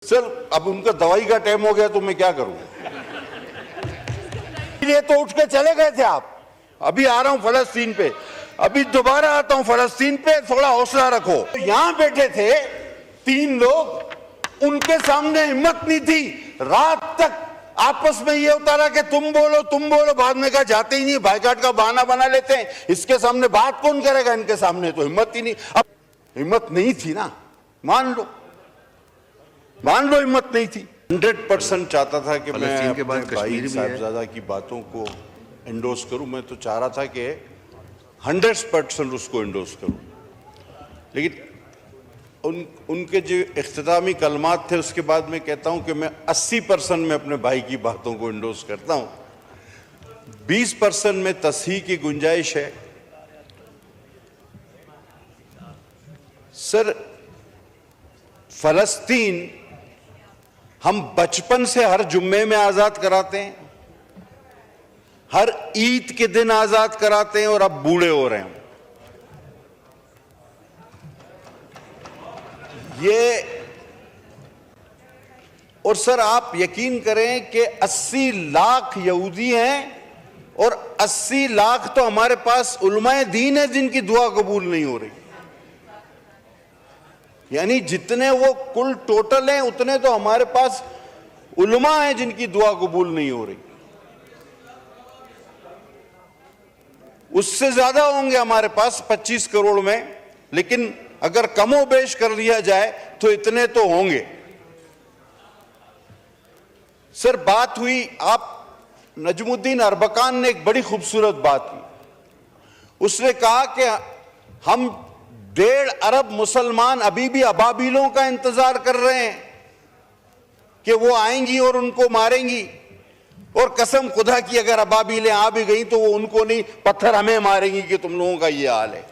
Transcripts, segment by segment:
Sir अब उनका दवाई का टाइम हो गया तो मैं क्या करूं? ये तो उठ के चले गए थे आप। अभी आ रहा हूं फलस्तीन पे, अभी दोबारा आता हूं फलस्तीन पे, थोड़ा हौसला रखो। यहां बैठे थे 3 लोग, उनके सामने हिम्मत नहीं थी। रात तक आपस में ये उतारा कि तुम बोलो, बाद में कहा जाते ही नहीं, बाइकाट का बहाना बना लेते हैं। इसके सामने बात कौन करेगा? इनके सामने तो हिम्मत ही नहीं। अब हिम्मत नहीं थी ना, मान लो हिम्मत नहीं थी। 100% चाहता था कि मैं अपने भाई साहबजादा की बातों को एंडोर्स करूं। मैं तो चाह रहा था कि 100% उसको एंडोर्स करूं, लेकिन उनके जो इख्तितामी कलमात थे उसके बाद मैं कहता हूं कि मैं 80% में अपने भाई की बातों को एंडोर्स करता हूं, 20% में तस्हीह की गुंजाइश है। सर फलस्तीन हम बचपन से हर जुम्मे में आजाद कराते हैं, हर ईद के दिन आजाद कराते हैं, और अब बूढ़े हो रहे हैं। ये और सर आप यकीन करें कि 80 लाख यहूदी हैं और 80 लाख तो हमारे पास उलमाए दीन है जिनकी दुआ कबूल नहीं हो रही। यानी जितने वो कुल टोटल हैं उतने तो हमारे पास उलमा हैं जिनकी दुआ कबूल नहीं हो रही। उससे ज्यादा होंगे हमारे पास 25 करोड़ में, लेकिन अगर कमो बेश कर लिया जाए तो इतने तो होंगे। सर बात हुई, आप नजमुद्दीन अरबकान ने एक बड़ी खूबसूरत बात की। उसने कहा कि हम 1.5 अरब मुसलमान अभी भी अबाबिलों का इंतजार कर रहे हैं कि वो आएंगी और उनको मारेंगी, और कसम खुदा की अगर अबाबिलें आ भी गई तो वो उनको नहीं, पत्थर हमें मारेंगी कि तुम लोगों का ये हाल है।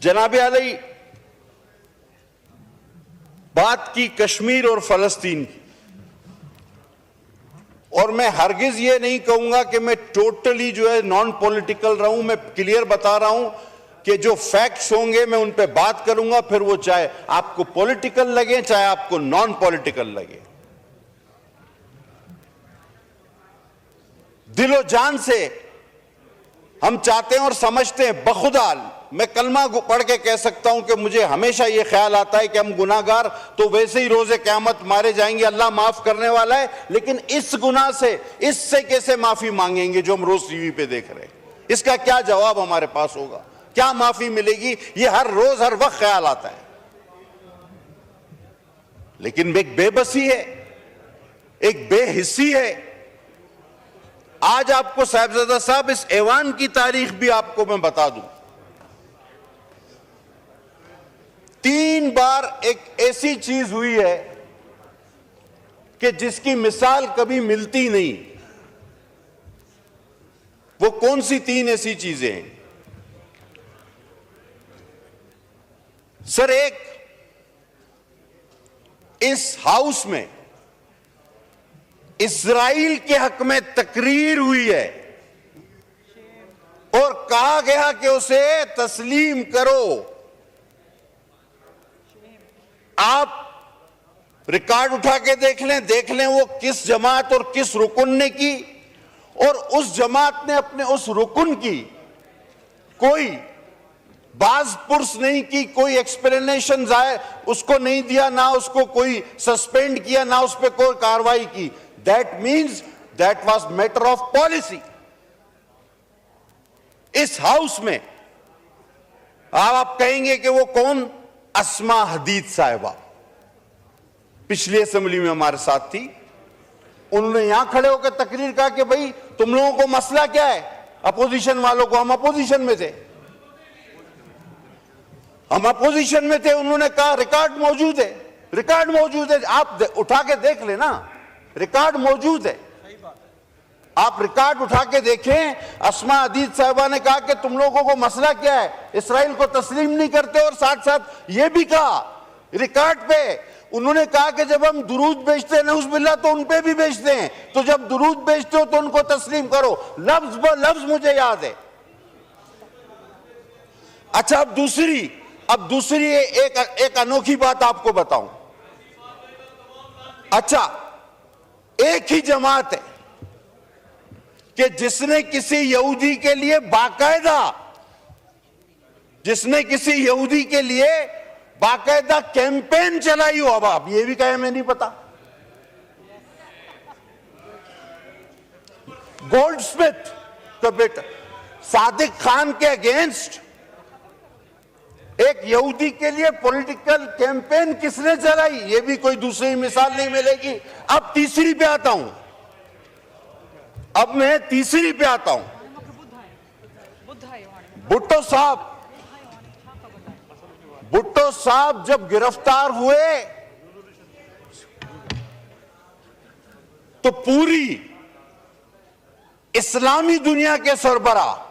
जनाब अली बात की कश्मीर और फलस्तीन की, और मैं हरगिज ये नहीं कहूंगा कि मैं टोटली जो है नॉन पॉलिटिकल रहूं। मैं क्लियर बता रहा हूं कि जो फैक्ट्स होंगे मैं उन पे बात करूंगा, फिर वो चाहे आपको पॉलिटिकल लगे चाहे आपको नॉन पॉलिटिकल लगे। दिलो जान से हम चाहते हैं और समझते हैं, बखुदा मैं कलमा पढ़ के कह सकता हूं कि मुझे हमेशा यह ख्याल आता है कि हम गुनाहगार तो वैसे ही रोजे क़यामत मारे जाएंगे, अल्लाह माफ करने वाला है, लेकिन इस गुनाह से, इससे कैसे माफी मांगेंगे जो हम रोज टीवी पे देख रहे हैं? इसका क्या जवाब हमारे पास होगा? क्या माफी मिलेगी? ये हर रोज हर वक्त ख्याल आता है। लेकिन एक बेबसी है, एक बेहिस्सी है। आज आपको साहिबजादा साहब इस ऐवान की तारीख भी आपको मैं बता दूं। 3 बार एक ऐसी चीज हुई है कि जिसकी मिसाल कभी मिलती नहीं। वो कौन सी 3 ऐसी चीजें हैं? सर एक, इस हाउस में इस्राइल के हक में तकरीर हुई है और कहा गया कि उसे तस्लीम करो। आप रिकॉर्ड उठा के देख लें वो किस जमात और किस रुकन ने की, और उस जमात ने अपने उस रुकन की कोई बाज पुर्स नहीं की, कोई एक्सप्लेनेशन उसको नहीं दिया, ना उसको कोई सस्पेंड किया, ना उस पर कोई कार्रवाई की। That means that was matter of policy. इस हाउस में आप कहेंगे कि वो कौन? अस्मा हदीद साहिबा पिछली असेंबली में हमारे साथ थी। उन्होंने यहां खड़े होकर तकरीर कहा कि भाई तुम लोगों को मसला क्या है, अपोजिशन वालों को। हम अपोजिशन में थे, उन्होंने कहा रिकॉर्ड मौजूद है, आप उठा के देख लेना, रिकॉर्ड मौजूद है, आप रिकॉर्ड उठा के देखें। अस्मा हदीद साहिबा ने कहा कि तुम लोगों को मसला क्या है, इसराइल को तस्लीम नहीं करते, और साथ साथ ये भी कहा रिकॉर्ड पे, उन्होंने कहा कि जब हम दुरूद बेचते हैं नऊज़ुबिल्लाह तो उन पे भी बेचते हैं, तो जब दुरूद बेचते हो तो उनको तस्लीम करो। लफ्ज ब लफ्ज मुझे याद है। अच्छा अब दूसरी, अब दूसरी एक अनोखी बात आपको बताऊं। अच्छा, एक ही जमात है कि जिसने किसी यहूदी के लिए बाकायदा कैंपेन चलाई हो। अब आप ये भी कहे मैं नहीं पता। गोल्डस्मिथ का बेटा सादिक खान के अगेंस्ट एक यहूदी के लिए पॉलिटिकल कैंपेन किसने चलाई, ये भी कोई दूसरी मिसाल नहीं मिलेगी। अब तीसरी पे आता हूं, भुट्टो साहब जब गिरफ्तार हुए तो पूरी इस्लामी दुनिया के सरबराह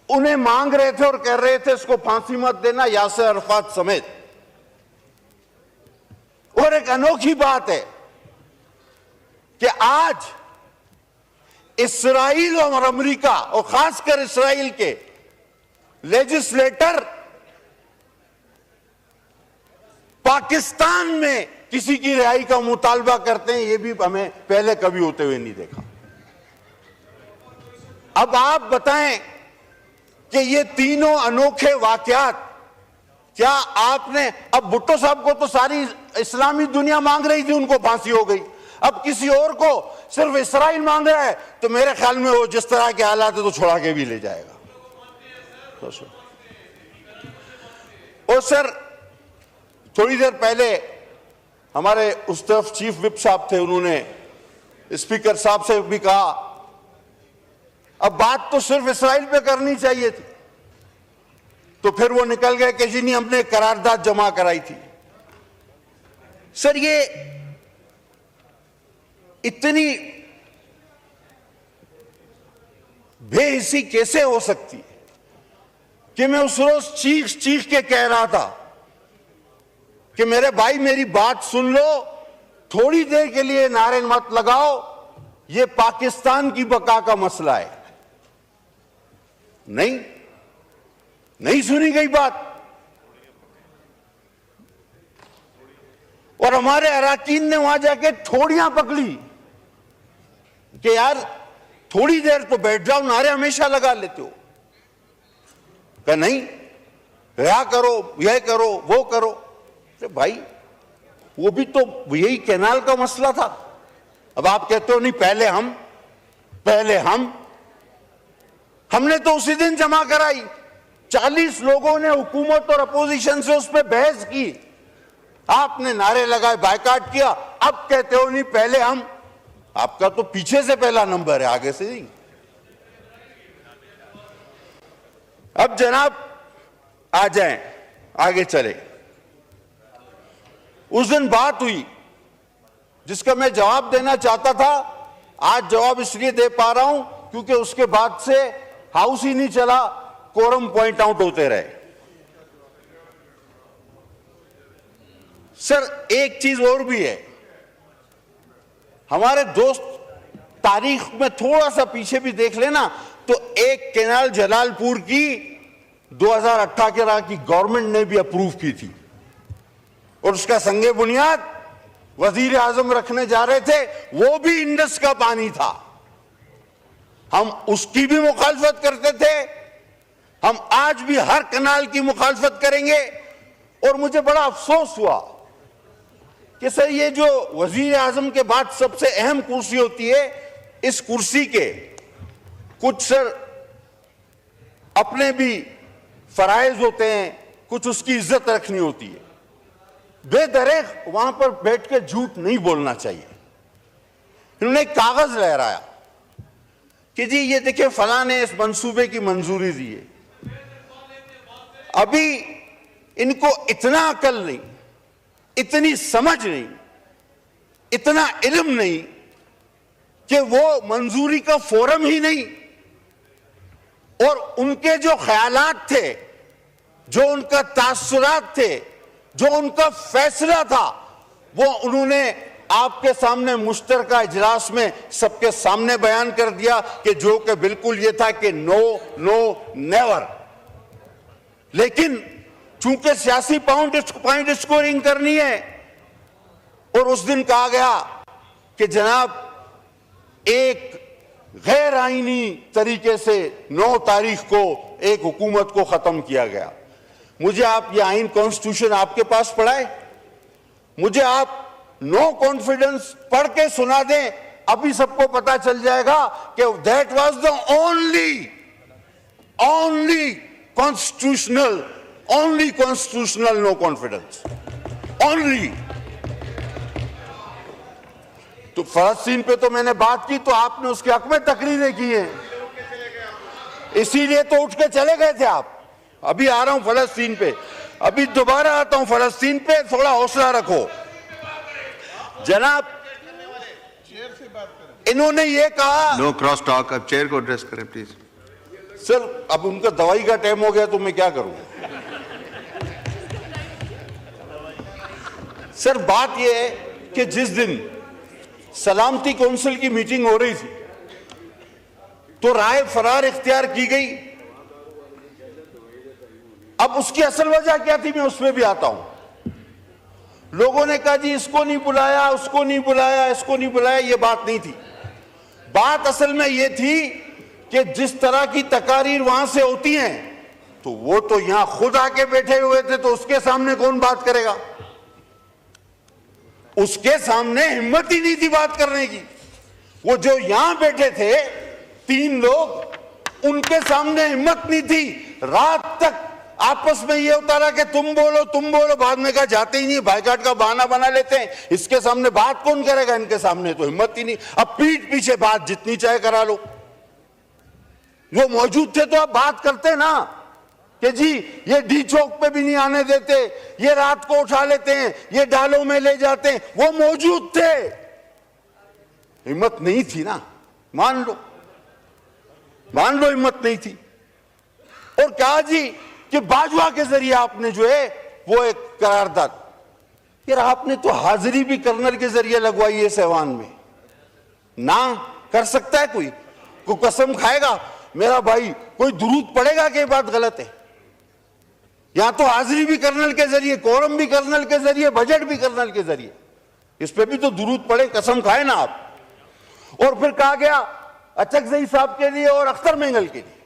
उन्हें मांग रहे थे और कह रहे थे इसको फांसी मत देना, यासिर अरफात समेत। और एक अनोखी बात है कि आज इस्राइल और अमेरिका और खासकर इस्राइल के लेजिस्लेटर पाकिस्तान में किसी की रिहाई का मुतालबा करते हैं। यह भी हमें पहले कभी होते हुए नहीं देखा। अब आप बताएं कि ये तीनों अनोखे वाकयात, क्या आपने, अब भुट्टो साहब को तो सारी इस्लामी दुनिया मांग रही थी, उनको फांसी हो गई। अब किसी और को सिर्फ इस्राइल मांग रहा है तो मेरे ख्याल में वो जिस तरह के हालात है तो छोड़ा के भी ले जाएगा। और सर, थोड़ी देर पहले हमारे उस तरफ चीफ विप साहब थे, उन्होंने स्पीकर साहब से भी कहा अब बात तो सिर्फ इस्राइल पे करनी चाहिए थी, तो फिर वो निकल गए कि जी नहीं, हमने करारदाद जमा कराई थी। सर, ये इतनी बेहिसी कैसे हो सकती है कि मैं उस रोज चीख चीख के कह रहा था कि मेरे भाई मेरी बात सुन लो, थोड़ी देर के लिए नारे मत लगाओ, ये पाकिस्तान की बका का मसला है। नहीं सुनी गई बात। और हमारे अराकीन ने वहां जाके ठोड़ियां पकड़ी कि यार थोड़ी देर तो बैठ जाओ, नारे हमेशा लगा लेते हो। कहा नहीं, क्या करो, यह करो, वो करो। अरे भाई, वो भी तो यही कैनाल का मसला था। अब आप कहते हो नहीं, पहले हमने तो उसी दिन जमा कराई। 40 लोगों ने हुकूमत और अपोजिशन से उस पर बहस की, आपने नारे लगाए, बायकाट किया। अब कहते हो नहीं, पहले हम। आपका तो पीछे से पहला नंबर है, आगे से नहीं। अब जनाब आ जाएं, आगे चले। उस दिन बात हुई जिसका मैं जवाब देना चाहता था, आज जवाब इसलिए दे पा रहा हूं क्योंकि उसके बाद से हाउस ही नहीं चला, कोरम पॉइंट आउट होते रहे। सर, एक चीज और भी है, हमारे दोस्त तारीख में थोड़ा सा पीछे भी देख लेना तो एक कैनाल जलालपुर की 2018 की गवर्नमेंट ने भी अप्रूव की थी और उसका संगे बुनियाद वजीर आजम रखने जा रहे थे, वो भी इंडस का पानी था। हम उसकी भी मुखालफत करते थे, हम आज भी हर कनाल की मुखालफत करेंगे। और मुझे बड़ा अफसोस हुआ कि सर, ये जो वजीर आजम के बाद सबसे अहम कुर्सी होती है, इस कुर्सी के कुछ सर अपने भी फराइज होते हैं, कुछ उसकी इज्जत रखनी होती है। बेदरेक वहां पर बैठ के झूठ नहीं बोलना चाहिए। इन्होंने एक कागज लहराया कि जी ये देखिए फलां ने इस मंसूबे की मंजूरी दी है। अभी इनको इतना अकल नहीं, इतनी समझ नहीं, इतना इल्म नहीं कि वो मंजूरी का फोरम ही नहीं, और उनके जो ख्यालात थे, जो उनका तासुरात थे, जो उनका फैसला था, वो उन्होंने आपके सामने मुश्तरका इजलास में सबके सामने बयान कर दिया कि जो कि बिल्कुल ये था कि नो नो नेवर। लेकिन चूंकि सियासी पॉइंट स्कोरिंग करनी है। और उस दिन कहा गया कि जनाब एक गैर आईनी तरीके से 9 तारीख को एक हुकूमत को खत्म किया गया। मुझे आप ये आइन कॉन्स्टिट्यूशन आपके पास पढ़ाए, मुझे आप नो कॉन्फिडेंस पढ़ के सुना दें, अभी सबको पता चल जाएगा कि that was the only constitutional no confidence only. तो फलस्तीन पे तो मैंने बात की, तो आपने उसके हक में तकरीरें की हैं, इसीलिए तो उठ के चले गए थे आप। अभी आ रहा हूं फलस्तीन पे, अभी दोबारा आता हूं फलस्तीन पे, थोड़ा हौसला रखो जनाब। इन्होंने ये कहा नो क्रॉस टॉक, अब चेयर को एड्रेस करें प्लीज। सर अब उनका दवाई का टाइम हो गया तो मैं क्या करूं। सर बात यह है कि जिस दिन सलामती काउंसिल की मीटिंग हो रही थी तो राय फरार इख्तियार की गई। अब उसकी असल वजह क्या थी मैं उसमें भी आता हूं। लोगों ने कहा जी इसको नहीं बुलाया, उसको नहीं बुलाया, इसको नहीं बुलाया, ये बात नहीं थी। बात असल में ये थी कि जिस तरह की तकारीर वहां से होती हैं तो वो तो यहां खुद आके बैठे हुए थे, तो उसके सामने कौन बात करेगा। उसके सामने हिम्मत ही नहीं थी बात करने की। वो जो यहां बैठे थे 3 लोग, उनके सामने हिम्मत नहीं थी। रात तक आपस में ये होता रहा कि तुम बोलो, बाद में कहा जाते ही नहीं, बाइकाट का बहाना बना लेते हैं। इसके सामने बात कौन करेगा, इनके सामने तो हिम्मत ही नहीं। अब पीठ पीछे बात जितनी चाहे करा लो। वो मौजूद थे तो आप बात करते ना कि जी ये डी चौक पे भी नहीं आने देते, ये रात को उठा लेते हैं, ये डालों में ले जाते हैं। वो मौजूद थे, हिम्मत नहीं थी ना, मान लो हिम्मत नहीं थी। और कहा जी कि बाजवा के जरिए आपने जो है वो एक करारदाद, यार आपने तो हाजिरी भी कर्नल के जरिए लगवाई है सहवान में। ना कर सकता है कोई कसम खाएगा मेरा भाई, कोई दुरूद पड़ेगा कि बात गलत है। यहां तो हाजिरी भी कर्नल के जरिए, कोरम भी कर्नल के जरिए, बजट भी कर्नल के जरिए, इस पे भी तो दुरूद पड़े, कसम खाए ना आप। और फिर कहा गया अचकजई साहब के लिए और अख्तर मेंगल के लिए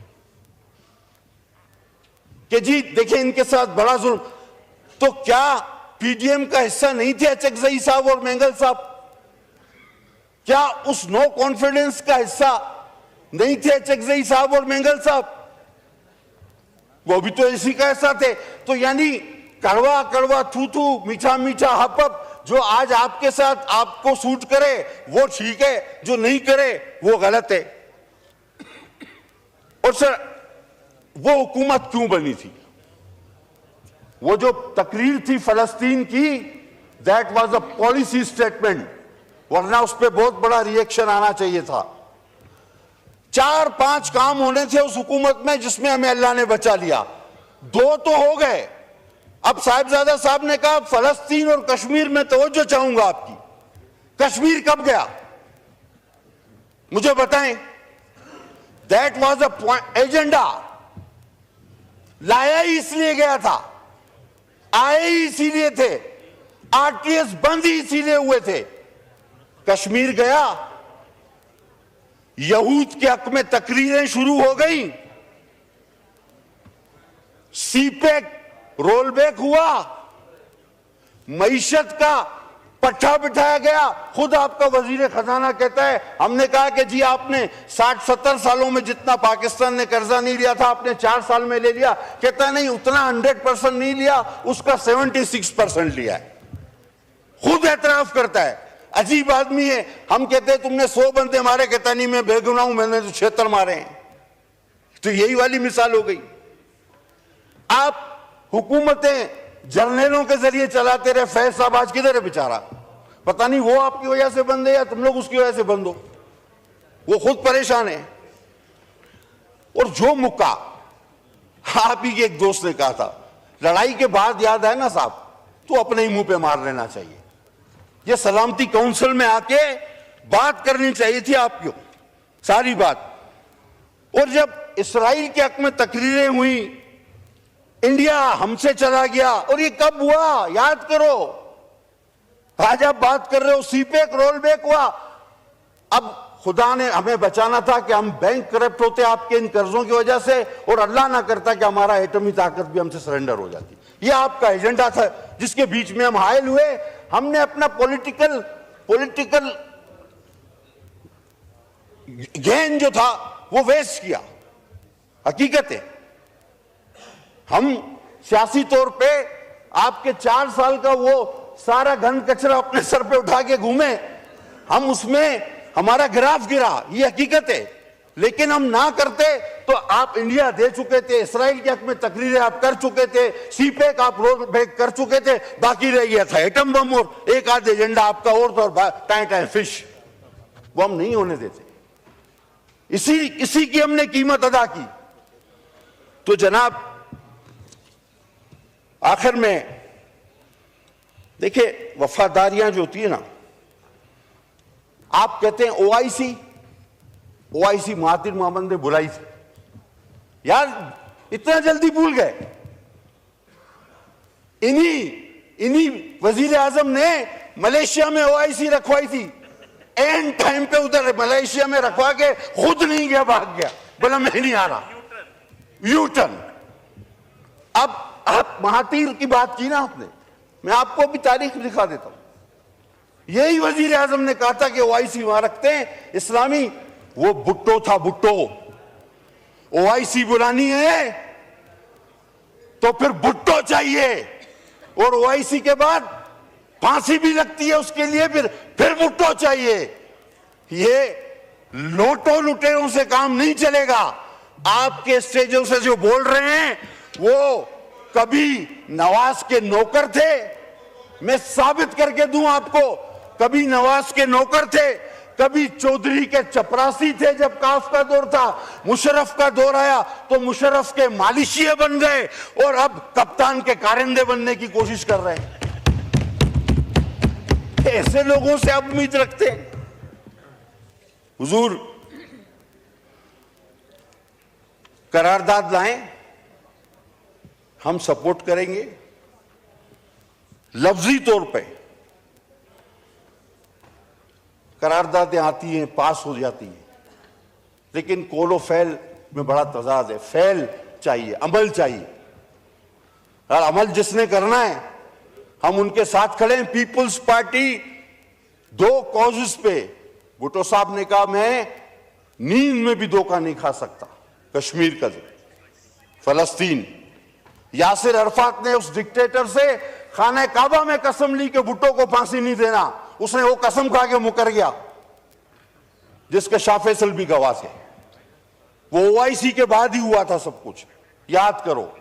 कि जी देखिए इनके साथ बड़ा जुल्म। तो क्या पीडीएम का हिस्सा नहीं थे अचकजई साहब और मेंगल साहब? क्या उस नो कॉन्फिडेंस का हिस्सा नहीं थे अचकजई साहब और मेंगल साहब? वो भी तो इसी का हिस्सा थे। तो यानी कड़वा कड़वा थू थू, मीठा मीठा हप हप, जो आज आपके साथ आपको सूट करे वो ठीक है, जो नहीं करे वो गलत है। और सर वो हुकूमत क्यों बनी थी? वो जो तकरीर थी फलस्तीन की, that was a policy statement, वरना उस पर बहुत बड़ा रिएक्शन आना चाहिए था। 4-5 काम होने थे उस हुकूमत में जिसमें हमें अल्लाह ने बचा लिया। 2 तो हो गए। अब साहिबजादा साहब ने कहा फलस्तीन और कश्मीर में तवज्जो चाहूंगा आपकी। कश्मीर कब गया मुझे बताएं। दैट वाज अ एजेंडा, लाया ही इसलिए गया था, आए ही इसीलिए थे, आरटीएस बंद ही इसीलिए हुए थे। कश्मीर गया, यहूद के हक में तकरीरें शुरू हो गई, सीपेक रोलबैक हुआ, मईशत का पट्टा बिठाया गया। खुद आपका वजीर खजाना कहता है, हमने कहा कि जी आपने 60-70 सालों में जितना पाकिस्तान ने कर्जा नहीं लिया था आपने 4 साल में ले लिया। कहता है नहीं, उतना 100% नहीं लिया, उसका 76% लिया है। खुद एतराफ करता है। अजीब आदमी है। हम कहते हैं तुमने 100 बंदे मारे, कहता नहीं मैं बेगुनाह हूं, मैंने तो 76 मारे हैं। तो यही वाली मिसाल हो गई। आप हुकूमतें जर्नलों के जरिए चलाते रहे। फैज साहब आज किधर है बेचारा, पता नहीं वो आपकी वजह से बंद है या तुम लोग उसकी वजह से बंद हो, वो खुद परेशान है। और जो मुक्का आप ही के एक दोस्त ने कहा था, लड़ाई के बाद याद है ना साहब, तो अपने ही मुंह पे मार लेना चाहिए। ये सलामती काउंसिल में आके बात करनी चाहिए थी आपको सारी बात। और जब इसराइल के हक में तकरीरें हुई, इंडिया हमसे चला गया। और ये कब हुआ, याद करो। आज आप बात कर रहे हो सीपेक रोल बैक हुआ। अब खुदा ने हमें बचाना था कि हम बैंक करप्ट होते आपके इन कर्जों की वजह से, और अल्लाह ना करता कि हमारा एटमी ताकत भी हमसे सरेंडर हो जाती। ये आपका एजेंडा था जिसके बीच में हम हायल हुए। हमने अपना पॉलिटिकल गेन जो था वो वेस्ट किया। हकीकत है हम सियासी तौर पे आपके 4 साल का वो सारा घन कचरा अपने सर पे उठा के घूमे, हम उसमें हमारा ग्राफ गिरा, ये हकीकत है। लेकिन हम ना करते तो आप इंडिया दे चुके थे, इसराइल के हक में तकरीरें आप कर चुके थे, सीपेक आप रोल बैक कर चुके थे, बाकी रह गया था एटम बम और एक आध एजेंडा आपका और टाइम फिश, वो हम नहीं होने देते। इसी की हमने कीमत अदा की। तो जनाब आखिर में देखिए, वफादारियां जो होती है ना, आप कहते हैं ओआईसी महातिर मोहम्मद ने बुलाई थी। यार इतना जल्दी भूल गए। इन्हीं वजीर आजम ने मलेशिया में ओआईसी रखवाई थी। एंड टाइम पे उधर मलेशिया में रखवा के खुद नहीं गया, भाग गया, बोला मैं नहीं आ रहा, यूटर्न। अब आप महातीर की बात की ना आपने, मैं आपको भी तारीख दिखा देता हूं। यही वजीर आजम ने कहा था कि ओआईसी वहां रखते हैं इस्लामी, वो भुट्टो था, भुट्टो। ओआईसी बुलानी है तो फिर भुट्टो चाहिए, और ओआईसी के बाद फांसी भी लगती है उसके लिए, फिर भुट्टो चाहिए। ये लोटो लुटेरों से काम नहीं चलेगा। आपके स्टेजों से जो बोल रहे हैं वो कभी नवाज के नौकर थे, मैं साबित करके दूं आपको, कभी नवाज के नौकर थे, कभी चौधरी के चपरासी थे जब काफ का दौर था, मुशर्रफ का दौर आया तो मुशर्रफ के मालिशिये बन गए, और अब कप्तान के कारिंदे बनने की कोशिश कर रहे हैं। ऐसे लोगों से आप उम्मीद रखते हैं? हुजूर करारदाद लाएं, हम सपोर्ट करेंगे। लफ्जी तौर पे करारदादें आती हैं, पास हो जाती हैं, लेकिन कौलो फैल में बड़ा तजाद है। फैल चाहिए, अमल चाहिए, और अमल जिसने करना है हम उनके साथ खड़े हैं। पीपुल्स पार्टी 2 कॉजेस पे, भुट्टो साहब ने कहा मैं नींद में भी धोखा नहीं खा सकता। कश्मीर का, फलस्तीन, यासिर अरफात ने उस डिक्टेटर से खाने काबा में कसम ली कि भुट्टो को फांसी नहीं देना, उसने वो कसम खा के मुकर गया, जिसके शाह फैसल भी गवाह थे। वो ओआईसी के बाद ही हुआ था सब कुछ, याद करो।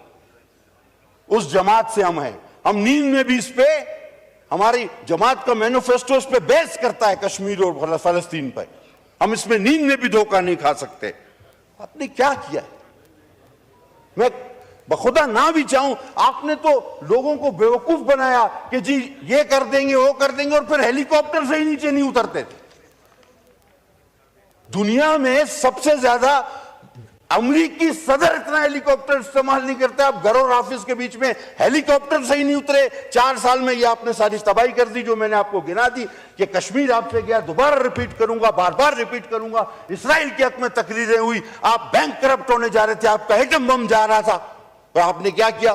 उस जमात से हम हैं, हम नींद में भी इस पे, हमारी जमात का मैनिफेस्टो इस पे बेस करता है कश्मीर और फलस्तीन पर। हम इसमें नींद में भी धोखा नहीं खा सकते। आपने क्या किया? मैं बखुदा ना भी चाहूं, आपने तो लोगों को बेवकूफ बनाया कि जी ये कर देंगे वो कर देंगे, और फिर हेलीकॉप्टर से ही नीचे नहीं उतरते थे। दुनिया में सबसे ज्यादा अमेरिकी सदर इतना हेलीकॉप्टर इस्तेमाल नहीं करता। आप घर और ऑफिस के बीच में हेलीकॉप्टर से ही नहीं उतरे। 4 साल में ये आपने सारी तबाही कर दी जो मैंने आपको गिना दी कि कश्मीर आपसे गया। दोबारा रिपीट करूंगा, बार बार रिपीट करूंगा, इसराइल के हक में तकरीरें हुई, आप बैंक करप्ट होने जा रहे थे, आपका एटम बम जा रहा था, और आपने क्या किया?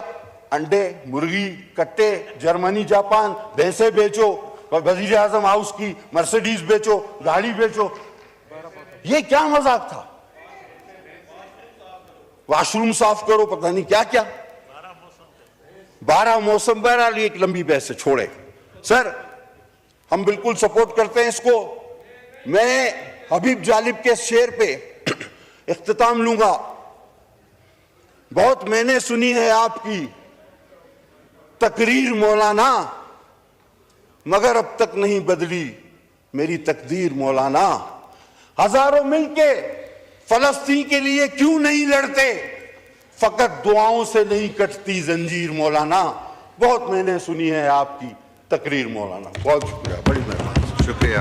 अंडे, मुर्गी, कट्टे, जर्मनी, जापान, भैंसे बेचो, वजीर आजम हाउस की मर्सिडीज बेचो, गाड़ी बेचो। ये क्या मजाक था? वॉशरूम साफ करो, पता नहीं क्या क्या, 12 मौसम। बहरहाल एक लंबी बहस से छोड़े। सर हम बिल्कुल सपोर्ट करते हैं इसको। मैं हबीब जालिब के शेर पे इख्तिताम लूंगा। बहुत मैंने सुनी है आपकी तकरीर मौलाना, मगर अब तक नहीं बदली मेरी तकदीर मौलाना। हजारों मिलके फलस्तीन के लिए क्यों नहीं लड़ते? फकत दुआओं से नहीं कटती जंजीर मौलाना। बहुत मैंने सुनी है आपकी तकरीर मौलाना। बहुत शुक्रिया, बड़ी मेहरबानी। शुक्रिया।